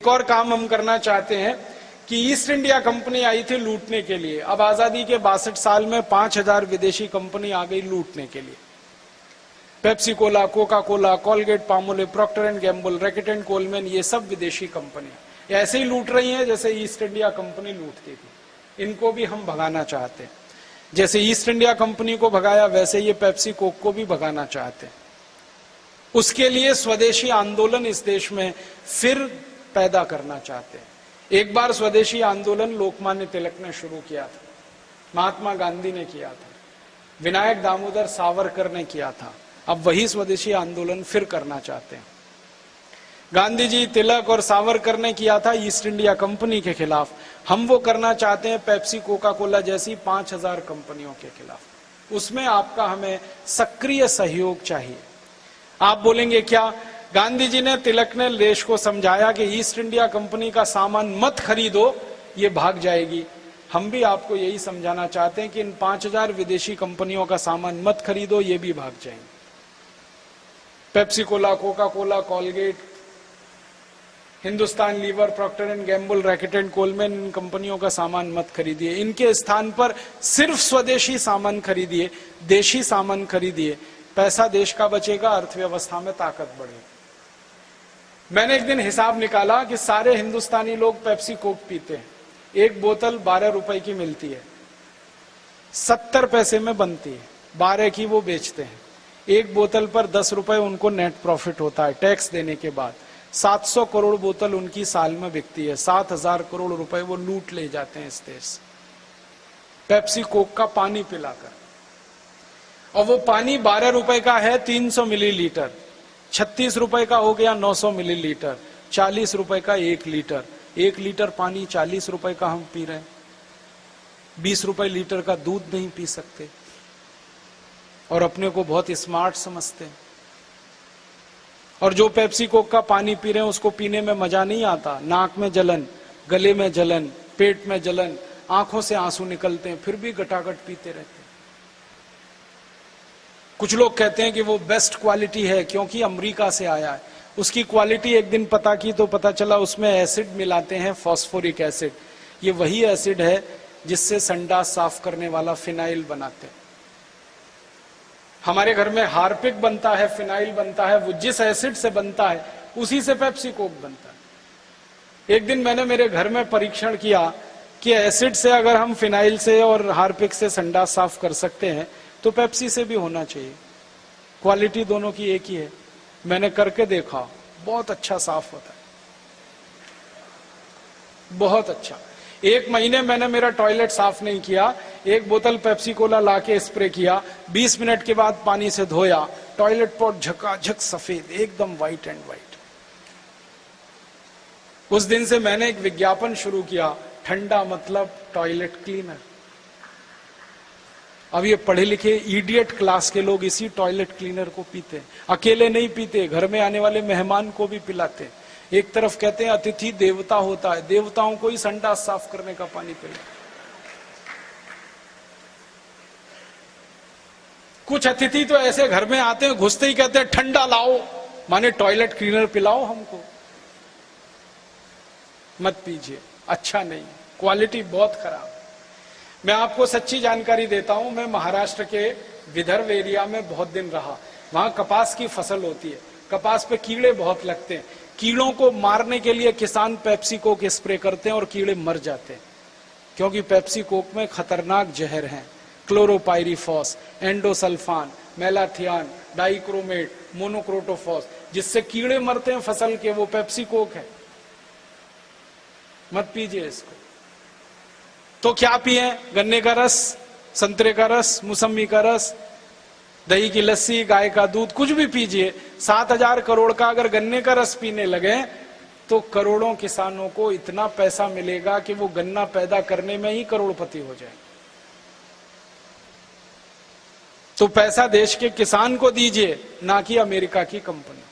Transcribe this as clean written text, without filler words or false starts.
एक और काम हम करना चाहते हैं कि ईस्ट इंडिया कंपनी आई थी लूटने के लिए। अब आजादी के 62 साल में 5000 विदेशी कंपनी आ गई लूटने के लिए। Pepsi Cola, Coca Cola, Colgate, Palmolive, Procter and Gamble, Reckitt and Colman, ये सब विदेशी कंपनी ऐसे ही लूट रही हैं जैसे ईस्ट इंडिया कंपनी लूटती थी। इनको भी हम भगाना चाहते हैं। जैसे ईस्ट इंडिया कंपनी को भगाया वैसे ये पेप्सी कोक को भी भगाना चाहते हैं। उसके लिए स्वदेशी आंदोलन इस देश में फिर पैदा करना चाहते हैं। एक बार स्वदेशी आंदोलन लोकमान्य तिलक ने शुरू किया था, महात्मा गांधी ने किया था, विनायक दामोदर सावरकर ने किया था। अब वही स्वदेशी आंदोलन फिर करना चाहते हैं। गांधी जी, तिलक और सावरकर ने किया था ईस्ट इंडिया कंपनी के खिलाफ। हम वो करना चाहते हैं पेप्सी, कोका कोला जैसी 5000 कंपनियों के खिलाफ। उसमें आपका हमें सक्रिय सहयोग चाहिए। आप बोलेंगे क्या? गांधी जी ने, तिलक ने देश को समझाया कि ईस्ट इंडिया कंपनी का सामान मत खरीदो, ये भाग जाएगी। हम भी आपको यही समझाना चाहते हैं कि इन 5000 विदेशी कंपनियों का सामान मत खरीदो, ये भी भाग जाएंगे। Pepsi Cola, Coca Cola, Colgate, Hindustan Lever, Procter and Gamble, Reckitt and Colman, इन कंपनियों का सामान मत खरीदिए। इनके स्थान पर सिर्फ स्वदेशी सामान खरीदिए, देशी सामान खरीदिए। पैसा देश का बचेगा, अर्थव्यवस्था में ताकत बढ़ेगी। मैंने एक दिन हिसाब निकाला कि सारे हिंदुस्तानी लोग पेप्सी कोक पीते हैं। एक बोतल 12 रुपए की मिलती है, 70 पैसे में बनती है, 12 की वो बेचते हैं। एक बोतल पर 10 रुपए उनको नेट प्रॉफिट होता है टैक्स देने के बाद। 700 करोड़ बोतल उनकी साल में बिकती है। 7000 करोड़ रुपए वो लूट ले जाते हैं इस देश से, पेप्सी कोक का पानी पिलाकर। और वो पानी 12 रुपए का है 300 मिलीलीटर, 36 रुपए का हो गया 900 मिलीलीटर, 40 रुपए का 1 लीटर। 1 लीटर पानी 40 रुपए का हम पी रहे हैं। 20 रुपए लीटर का दूध नहीं पी सकते और अपने को बहुत स्मार्ट समझते हैं। और जो पेप्सी कोक का पानी पी रहे हैं उसको पीने में मजा नहीं आता। नाक में जलन, गले में जलन, पेट में जलन, आंखों से आंसू निकलते हैं, फिर भी गटागट पीते रहते हैं। कुछ लोग कहते हैं कि वो बेस्ट क्वालिटी है क्योंकि अमेरिका से आया है। उसकी क्वालिटी एक दिन पता की तो पता चला उसमें एसिड मिलाते हैं, फास्फोरिक एसिड। ये वही एसिड है जिससे संडास साफ करने वाला फिनाइल बनाते हैं। हमारे घर में हार्पिक बनता है, फिनाइल बनता है, वो जिस एसिड से बनता है उसी से पेप्सी कोक बनता है। एक दिन मैंने मेरे घर में परीक्षण किया कि एसिड से अगर हम फिनाइल से और हार्पिक से संडास साफ कर सकते हैं तो पेप्सी से भी होना चाहिए। क्वालिटी दोनों की एक ही है। मैंने करके देखा, बहुत अच्छा साफ होता है, बहुत अच्छा। 1 महीने मैंने मेरा टॉयलेट साफ नहीं किया। 1 बोतल पेप्सी कोला लाके स्प्रे किया, 20 मिनट के बाद पानी से धोया, टॉयलेट पॉट झकाझक सफेद, एकदम व्हाइट एंड व्हाइट। उस दिन से मैंने एक विज्ञापन शुरू किया, ठंडा मतलब टॉयलेट क्लीनर। अब ये पढ़े लिखे इडियट क्लास के लोग इसी टॉयलेट क्लीनर को पीते हैं। अकेले नहीं पीते, घर में आने वाले मेहमान को भी पिलाते हैं। एक तरफ कहते हैं अतिथि देवता होता है, देवताओं को ही संडास साफ करने का पानी पिला। कुछ अतिथि तो ऐसे घर में आते हैं, घुसते ही कहते हैं ठंडा लाओ, माने टॉयलेट क्लीनर पिलाओ हमको। मत पीजिए, अच्छा नहीं, क्वालिटी बहुत खराब। मैं आपको सच्ची जानकारी देता हूं, मैं महाराष्ट्र के विदर्भ एरिया में बहुत दिन रहा। वहां कपास की फसल होती है, कपास पे कीड़े बहुत लगते हैं। कीड़ों को मारने के लिए किसान पेप्सी कोक स्प्रे करते हैं और कीड़े मर जाते हैं, क्योंकि पेप्सी कोक में खतरनाक जहर हैं, chlorpyrifos, endosulfan, malathion, dichromate, monocrotophos, जिससे कीड़े मरते हैं फसल के, वो पेप्सी कोक है। मत पीजिए इसको। तो क्या पिए? गन्ने का रस, संतरे का रस, मौसम्मी का रस, दही की लस्सी, गाय का दूध, कुछ भी पीजिए। 7000 करोड़ का अगर गन्ने का रस पीने लगे तो करोड़ों किसानों को इतना पैसा मिलेगा कि वो गन्ना पैदा करने में ही करोड़पति हो जाए। तो पैसा देश के किसान को दीजिए, ना कि अमेरिका की कंपनी।